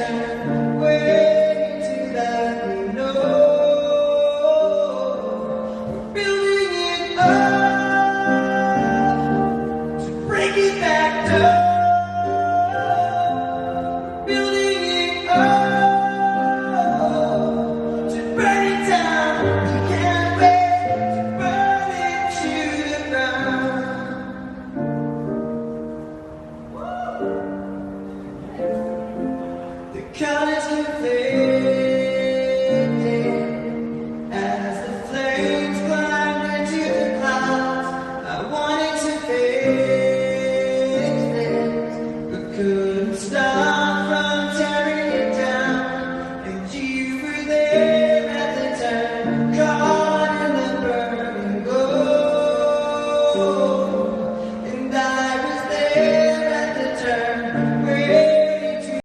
turn, waiting to let me know. We're building it up to break it back down. Building it up to burn it down. We can't wait to burn it to the ground. The count is